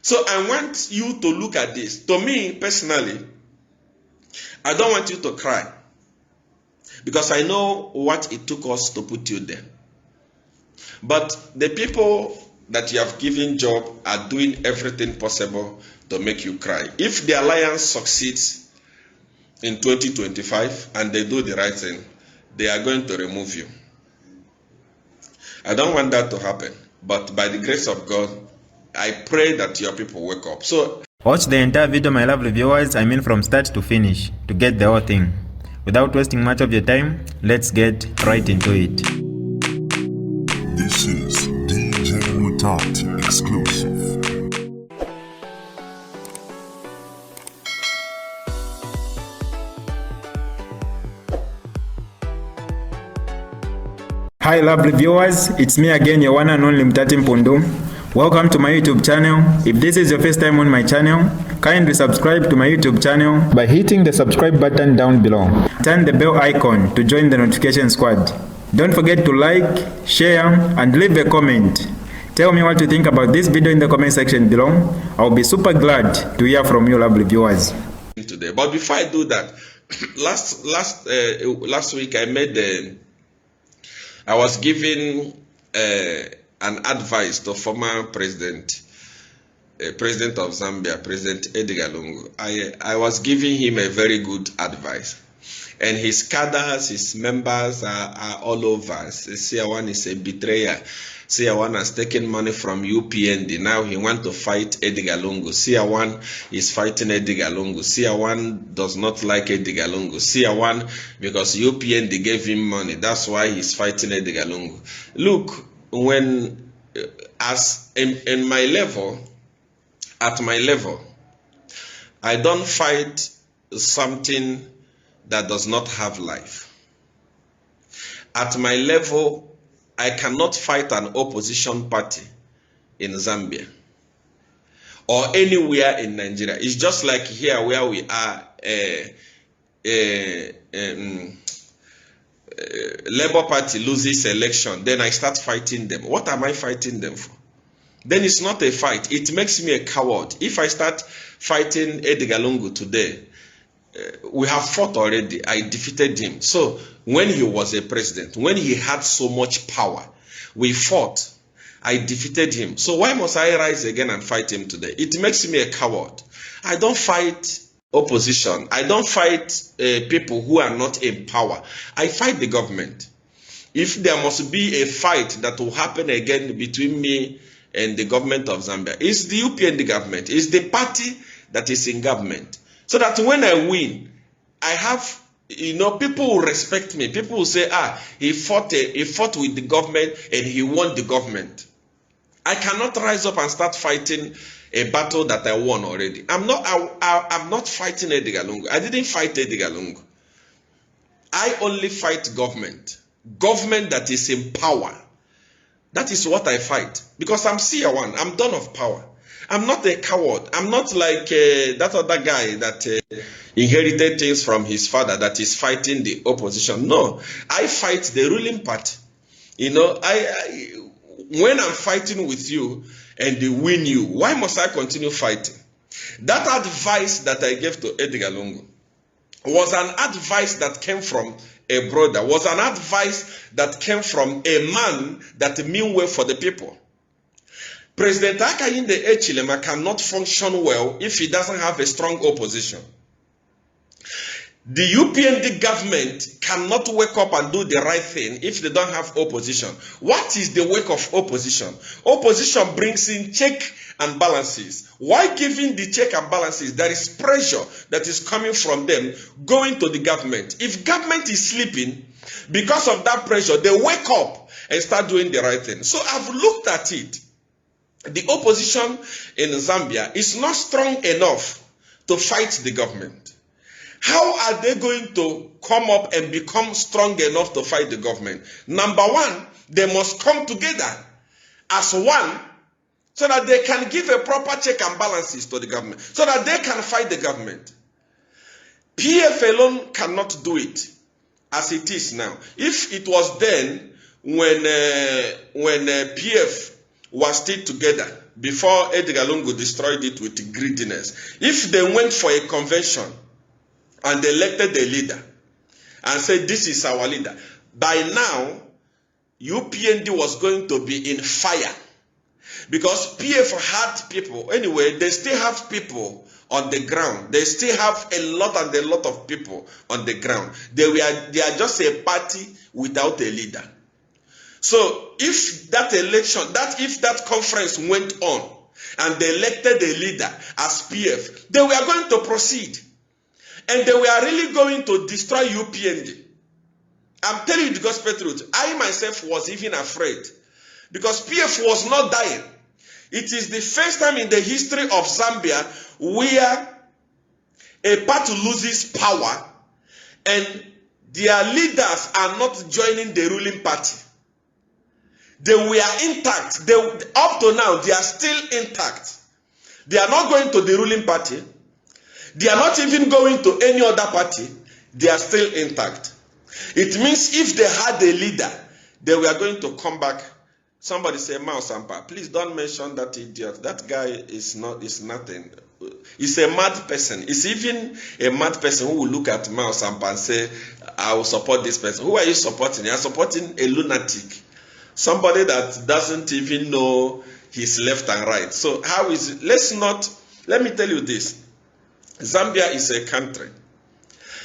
So I want you to look at this. To me, personally, I don't want you to cry, because I know what it took us to put you there. But the people that you have given job are doing everything possible to make you cry. If the alliance succeeds in 2025 and they do the right thing, they are going to remove you. I don't want that to happen, but by the grace of God, I pray that your people wake up. So watch the entire video, my lovely viewers, I mean from start to finish, to get the whole thing. Without wasting much of your time, let's get right into it. This is DJ Mutati exclusive. Hi lovely viewers, it's me again, your one and only Mutati Mpundu. Welcome to my YouTube channel. If this is your first time on my channel, kindly subscribe to my YouTube channel by hitting the subscribe button down below. Turn the bell icon to join the notification squad. Don't forget to like, share, and leave a comment. Tell me what you think about this video in the comment section below. I'll be super glad to hear from you lovely viewers. Today, but before I do that, last week I was giving an advice to former president of Zambia, President Edgar Lungu. I was giving him a very good advice. And his cadres, his members are all over. Seer one is a betrayer. Seer one has taken money from UPND. Now he wants to fight Edgar Lungu. Seer one is fighting Edgar Lungu. Seer one does not like Edgar Lungu. Seer one, because UPND gave him money. That's why he's fighting Edgar Lungu. Look, when as in my level, at my level, I don't fight something that does not have life. At my level, I cannot fight an opposition party in Zambia or anywhere in Nigeria. It's just like here where we are, Labour Party loses election, then I start fighting them. What am I fighting them for? Then it's not a fight. It makes me a coward. If I start fighting Edgar Lungu today, we have fought already. I defeated him. So when he was a president, when he had so much power, we fought. I defeated him. So why must I rise again and fight him today? It makes me a coward. I don't fight opposition. I don't fight people who are not in power. I fight the government. If there must be a fight that will happen again between me and the government of Zambia, it's the UPND government. It's the party that is in government. So that when I win, I have, people will respect me. People will say, he fought with the government and he won the government. I cannot rise up and start fighting a battle that I won already. I'm not fighting Edgar Lungu. I didn't fight Edgar Lungu. I only fight government. Government that is in power. That is what I fight. Because I'm Seer one. I'm done of power. I'm not a coward. I'm not like that other guy that inherited things from his father that is fighting the opposition. No, I fight the ruling party. When I'm fighting with you and they win you, why must I continue fighting? That advice that I gave to Edgar Lungu was an advice that came from a brother, was an advice that came from a man that mean well for the people. President Hakainde Hichilema cannot function well if he doesn't have a strong opposition. The UPND government cannot wake up and do the right thing if they don't have opposition. What is the work of opposition? Opposition brings in check and balances. Why giving the check and balances? There is pressure that is coming from them going to the government. If government is sleeping, because of that pressure, they wake up and start doing the right thing. So I've looked at it. The opposition in Zambia is not strong enough to fight the government. How are they going to come up and become strong enough to fight the government? Number one, they must come together as one so that they can give a proper check and balances to the government, so that they can fight the government. PF alone cannot do it as it is now. If it was then when PF was still together, before Edgar Lungu destroyed it with greediness. If they went for a convention and they elected a leader and said, this is our leader, by now, UPND was going to be in fire. Because PF had people, anyway, they still have people on the ground. They still have a lot of people on the ground. They are just a party without a leader. So if that election, if that conference went on and they elected a leader as PF, they were going to proceed. And they were really going to destroy UPND. I'm telling you the gospel truth. I myself was even afraid because PF was not dying. It is the first time in the history of Zambia where a party loses power and their leaders are not joining the ruling party. They were intact. Up to now, they are still intact. They are not going to the ruling party. They are not even going to any other party. They are still intact. It means if they had a leader, they were going to come back. Somebody say, Mao Sampa, please don't mention that idiot. That guy is nothing. He's a mad person. It's even a mad person who will look at Mao Sampa and say, I will support this person. Who are you supporting? You are supporting a lunatic. Somebody that doesn't even know his left and right. So how is it? Let me tell you this. Zambia is a country.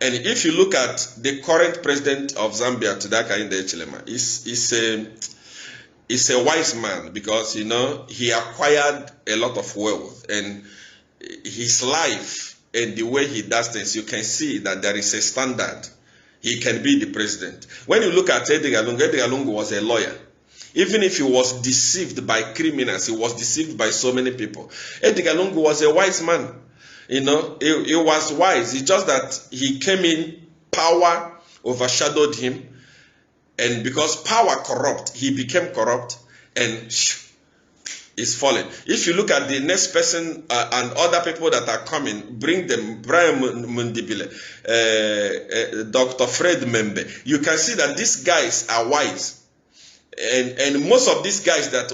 And if you look at the current president of Zambia, Hakainde Hichilema, is a wise man because, you know, he acquired a lot of wealth. And his life and the way he does things, you can see that there is a standard. He can be the president. When you look at Edgar Lungu was a lawyer. Even if he was deceived by criminals, he was deceived by so many people. Edgar Lungu was a wise man. You know, he was wise. It's just that he came in, power overshadowed him. And because power corrupt, he became corrupt and is falling. If you look at the next person and other people that are coming, bring them, Brian Mundibile, Dr. Fred Membe, you can see that these guys are wise. And most of these guys that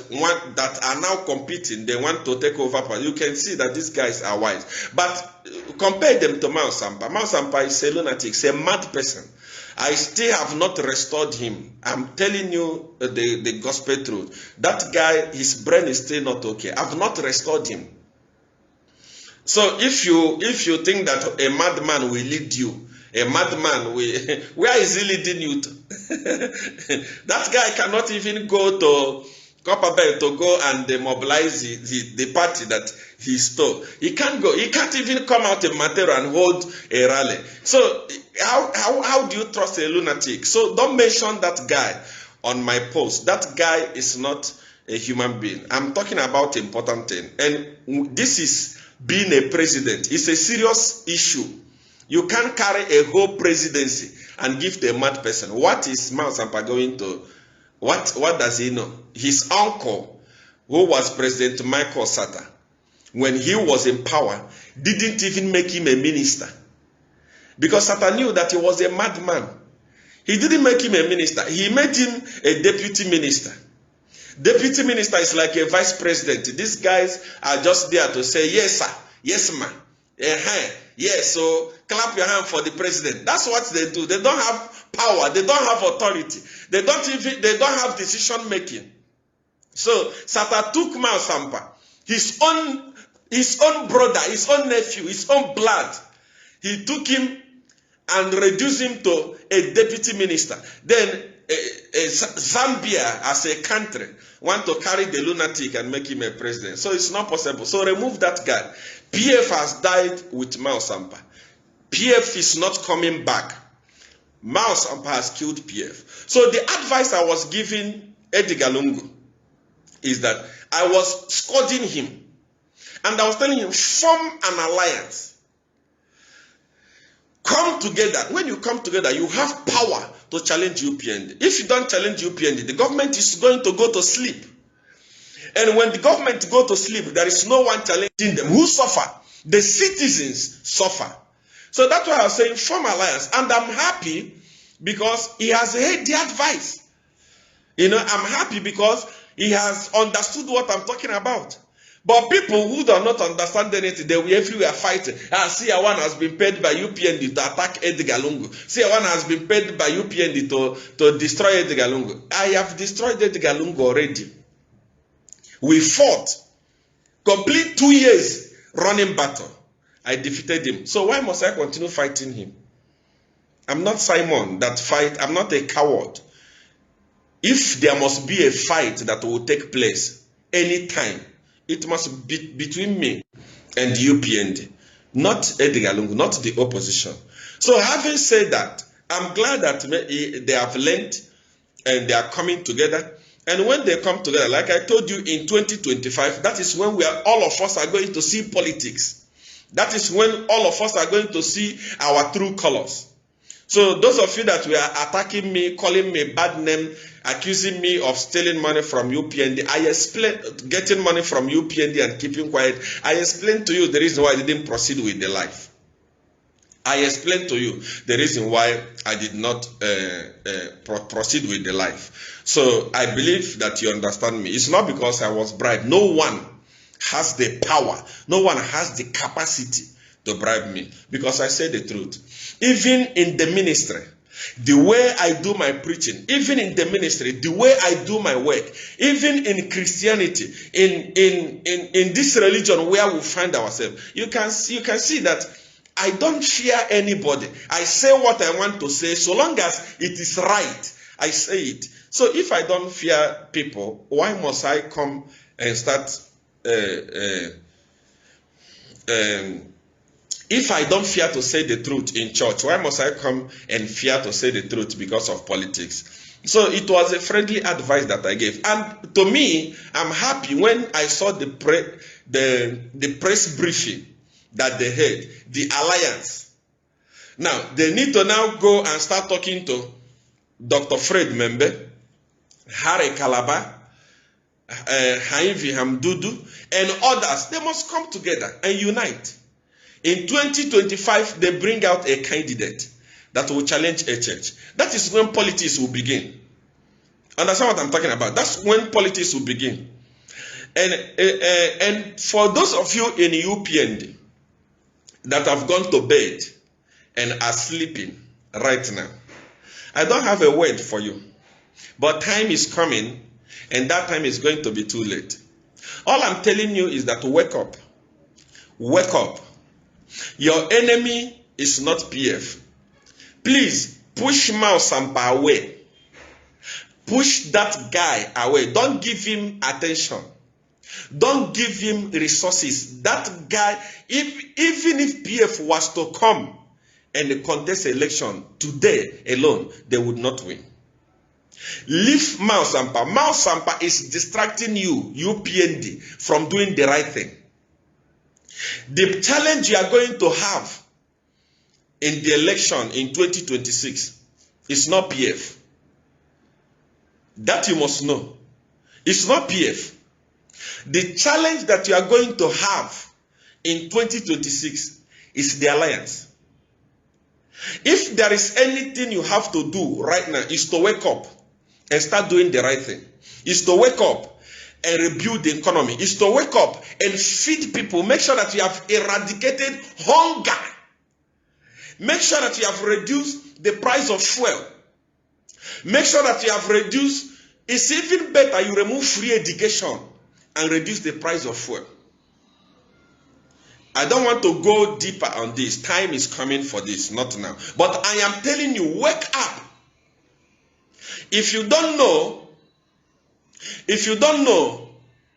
are now competing, they want to take over. You can see that these guys are wise. But compare them to Mao Sampa. Mao Sampa is a lunatic, he's a mad person. I still have not restored him. I'm telling you the gospel truth. That guy, his brain is still not okay. I've not restored him. So if you think that a madman will lead you, a madman will, where is he leading you to? That guy cannot even go to Copperbelt to go and mobilize the party that he stole. He can't go. He can't even come out in Matero and hold a rally. So how do you trust a lunatic? So don't mention that guy on my post. That guy is not a human being. I'm talking about important thing. And this is being a president. It's a serious issue. You can't carry a whole presidency and give to a mad person. What is Mao Sampa going to? What does he know? His uncle, who was President Michael Sata, when he was in power, didn't even make him a minister. Because Sata knew that he was a madman. He didn't make him a minister. He made him a deputy minister. Deputy minister is like a vice president. These guys are just there to say, yes, sir. Yes, ma'am. Yes, so clap your hand for the president. That's what they do. They don't have power. They don't have authority. They don't have decision making. So Sata took Mao Sampa, his own brother, his own nephew, his own blood. He took him and reduced him to a deputy minister. Then Zambia as a country want to carry the lunatic and make him a president. So it's not possible. So remove that guy. PF has died with Mao Sampa. PF is not coming back. Mao Sampa has killed PF. So the advice I was giving Edgar Lungu is that I was scolding him. And I was telling him, form an alliance. Come together. When you come together, you have power to challenge UPND. If you don't challenge UPND, the government is going to go to sleep. And when the government go to sleep, there is no one challenging them. Who suffer? The citizens suffer. So that's why I was saying form alliance. And I'm happy because he has heard the advice. You know, I'm happy because he has understood what I'm talking about. But people who do not understand anything, they will everywhere fighting. Seer one has been paid by UPND to attack Edgar Lungu. Seer one has been paid by UPND to destroy Edgar Lungu. I have destroyed Edgar Lungu already. We fought. Complete 2 years running battle. I defeated him. So why must I continue fighting him? I'm not Simon that fight. I'm not a coward. If there must be a fight that will take place anytime, it must be between me and UPND, not Edgar Lungu, not the opposition. So having said that, I'm glad that they have learned and they are coming together. And when they come together, like I told you in 2025, that is when all of us are going to see politics. That is when all of us are going to see our true colors. So those of you that were attacking me, calling me bad name, accusing me of stealing money from UPND, I explained, getting money from UPND and keeping quiet. I explained to you the reason why I didn't proceed with the life. I explained to you the reason why I did not proceed with the life. So I believe that you understand me. It's not because I was bribed. No one has the power. No one has the capacity to bribe me, because I say the truth. Even in the ministry, the way I do my preaching, even in the ministry, the way I do my work, even in Christianity, in this religion where we find ourselves, you can see that I don't fear anybody. I say what I want to say, so long as it is right, I say it. So if I don't fear people, why must I come and start if I don't fear to say the truth in church, why must I come and fear to say the truth because of politics? So it was a friendly advice that I gave. And to me, I'm happy when I saw the press briefing that they had, the alliance. Now, they need to now go and start talking to Dr. Fred Membe, Harry Kalaba, Haivi Hamdudu, and others. They must come together and unite. In 2025, they bring out a candidate that will challenge a church. That is when politics will begin. Understand what I'm talking about? That's when politics will begin. And for those of you in UPND that have gone to bed and are sleeping right now, I don't have a word for you. But time is coming, and that time is going to be too late. All I'm telling you is that wake up. Wake up. Your enemy is not PF. Please push Sampa away. Push that guy away. Don't give him attention. Don't give him resources. That guy, even if PF was to come and contest election today alone, they would not win. Leave Sampa. Sampa is distracting you, UPND, from doing the right thing. The challenge you are going to have in the election in 2026 is not PF. That you must know. It's not PF. The challenge that you are going to have in 2026 is the alliance. If there is anything you have to do right now, is to wake up and start doing the right thing. Is to wake up and rebuild the economy. Is to wake up and feed people. Make sure that you have eradicated hunger. Make sure that you have reduced the price of fuel. Make sure that you have reduced, it's even better you remove free education and reduce the price of fuel. I don't want to go deeper on this. Time is coming for this, not now. But I am telling you, wake up. If you don't know,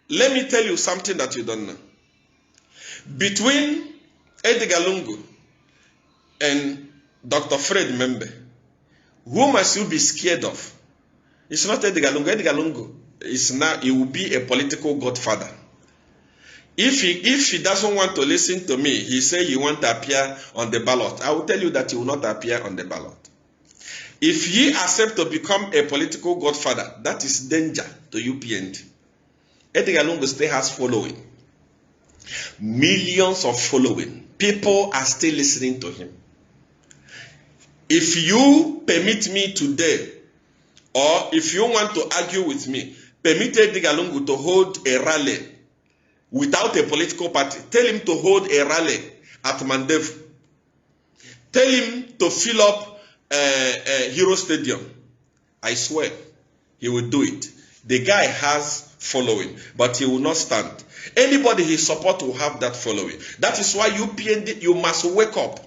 let me tell you something that you don't know. Between Edgar Lungu and Dr. Fred Membe, who must you be scared of? It's not Edgar Lungu. Edgar Lungu is now, he will be a political godfather. If he doesn't want to listen to me, he say he wants to appear on the ballot. I will tell you that he will not appear on the ballot. If he accepts to become a political godfather, that is danger to UPND. Edgar Lungu still has following. Millions of following. People are still listening to him. If you permit me today, or if you want to argue with me, permit Edgar Lungu to hold a rally without a political party. Tell him to hold a rally at Mandevu. Tell him to fill up Hero Stadium. I swear, he will do it. The guy has following, but he will not stand. Anybody he support will have that following. That is why UPND, you must wake up.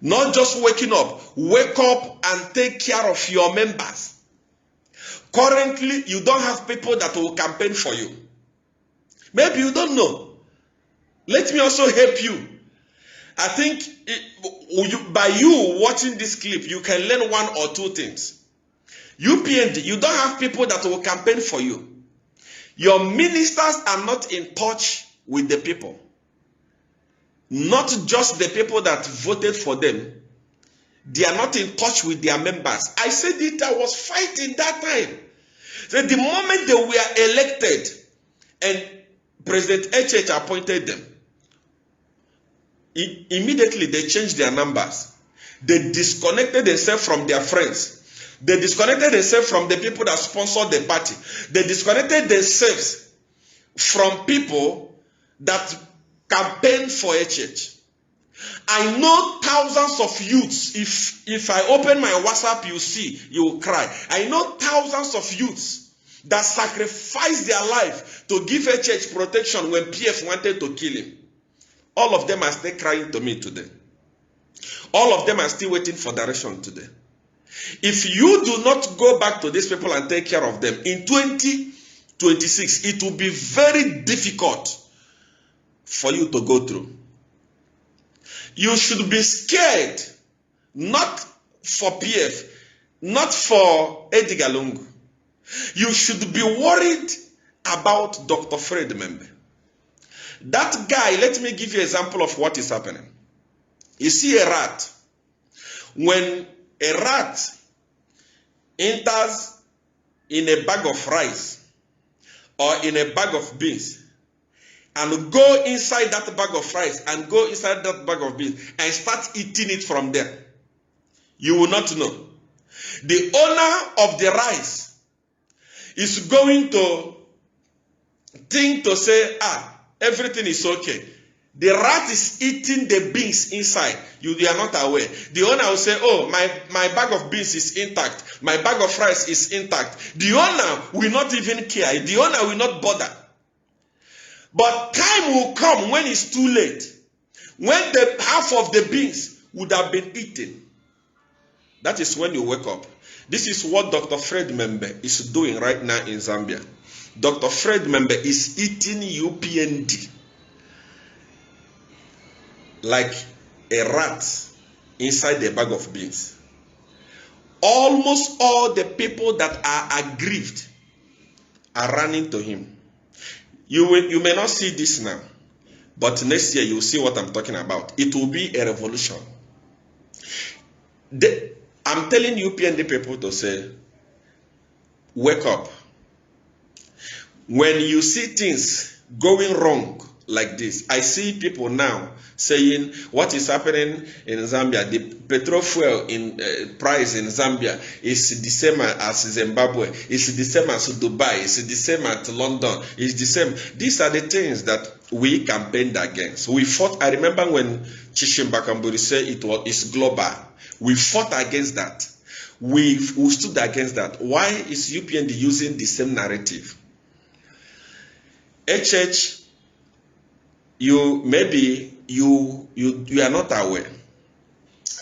Not just waking up. Wake up and take care of your members. Currently, you don't have people that will campaign for you. Maybe you don't know. Let me also help you. I think by you watching this clip, you can learn one or two things. UPND, you don't have people that will campaign for you. Your ministers are not in touch with the people. Not just the people that voted for them. They are not in touch with their members. I said it, I was fighting that time. So the moment they were elected and President HH appointed them, immediately they changed their numbers. They disconnected themselves from their friends. They disconnected themselves from the people that sponsored the party. They disconnected themselves from people that campaigned for HH. I know thousands of youths. If I open my WhatsApp, you will cry. I know thousands of youths that sacrificed their life to give HH protection when PF wanted to kill him. All of them are still crying to me today. All of them are still waiting for direction today. If you do not go back to these people and take care of them, in 2026, it will be very difficult for you to go through. You should be scared, not for PF, not for Edgar Lungu. You should be worried about Dr. Fred Membe. That guy, let me give you an example of what is happening. You see a rat. When a rat enters in a bag of rice or in a bag of beans and go inside that bag of rice and go inside that bag of beans and start eating it from there, you will not know. The owner of the rice is going to think to say, everything is okay. The rat is eating the beans inside. You are not aware. The owner will say, oh, my bag of beans is intact. My bag of rice is intact. The owner will not even care. The owner will not bother. But time will come when it's too late. When the half of the beans would have been eaten. That is when you wake up. This is what Dr. Fred Membe is doing right now in Zambia. Dr. Fred Membe is eating UPND like a rat inside a bag of beans. Almost all the people that are aggrieved are running to him. You may not see this now, but next year you will see what I'm talking about. It will be a revolution. I'm telling UPND people to say, wake up. When you see things going wrong like this, I see people now saying what is happening in Zambia. The petrol fuel in price in Zambia is the same as Zimbabwe. It's the same as Dubai. It's the same as London. It's the same. These are the things that we campaigned against. We fought. I remember when Chishimba Kamburi said it's global. We fought against that. We stood against that. Why is UPND using the same narrative? HH, maybe you are not aware.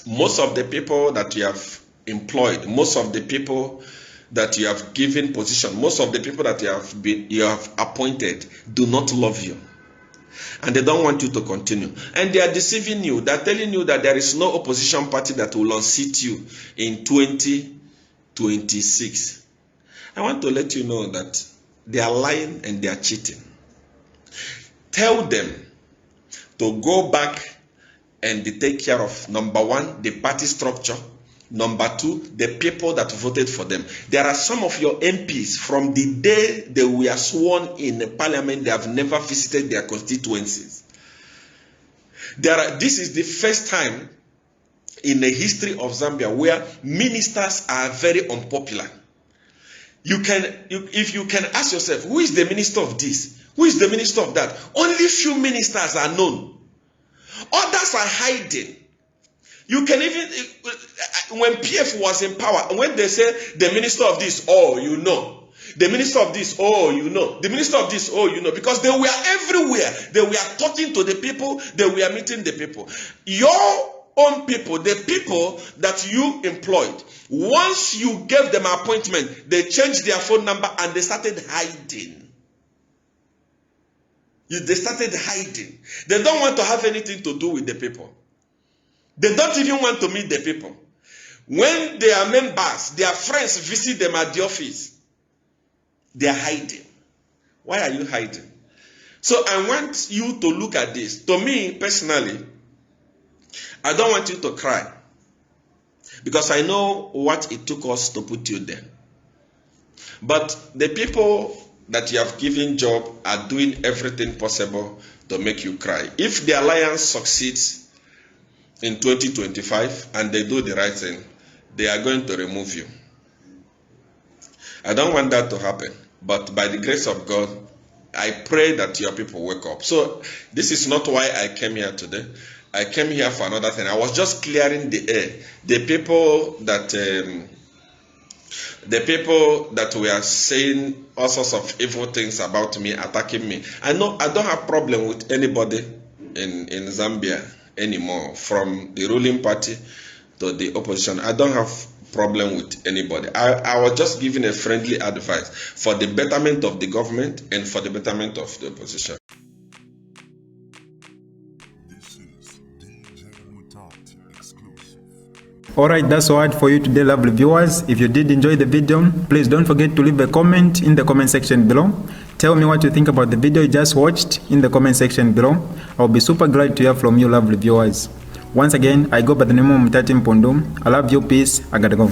Most of the people that you have employed, most of the people that you have given position, most of the people that you have appointed do not love you. And they don't want you to continue. And they are deceiving you. They are telling you that there is no opposition party that will unseat you in 2026. I want to let you know that they are lying and they are cheating. Tell them to go back and they take care of, number one, the party structure. Number two, the people that voted for them. There are some of your MPs from the day they were sworn in the parliament, they have never visited their constituencies. This is the first time in the history of Zambia where ministers are very unpopular. If you can ask yourself, who is the minister of this? Who is the minister of that? Only few ministers are known. Others are hiding. You can even, when PF was in power, when they say the minister of this, oh, you know. The minister of this, oh, you know. The minister of this, oh, you know. Because they were everywhere. They were talking to the people. They were meeting the people. Your own people, the people that you employed, once you gave them an appointment, they changed their phone number and they started hiding. They started hiding. They don't want to have anything to do with the people. They don't even want to meet the people. When their members, their friends visit them at the office, they are hiding. Why are you hiding? So I want you to look at this. To me, personally, I don't want you to cry. Because I know what it took us to put you there. But the people that you have given job are doing everything possible to make you cry. If the alliance succeeds in 2025 and they do the right thing, they are going to remove you. I don't want that to happen, but by the grace of God, I pray that your people wake up. So this is not why I came here today. I came here for another thing. I was just clearing the air. The people that were saying all sorts of evil things about me, attacking me. I know I don't have problem with anybody in Zambia anymore, from the ruling party to the opposition. I don't have problem with anybody. I was just giving a friendly advice for the betterment of the government and for the betterment of the opposition. This is DJ Mutati exclusive. Alright, that's all for you today, lovely viewers. If you did enjoy the video, please don't forget to leave a comment in the comment section below. Tell me what you think about the video you just watched in the comment section below. I'll be super glad to hear from you, lovely viewers. Once again, I go by the name of Mutati Mpundu. I love you, peace, I gotta go.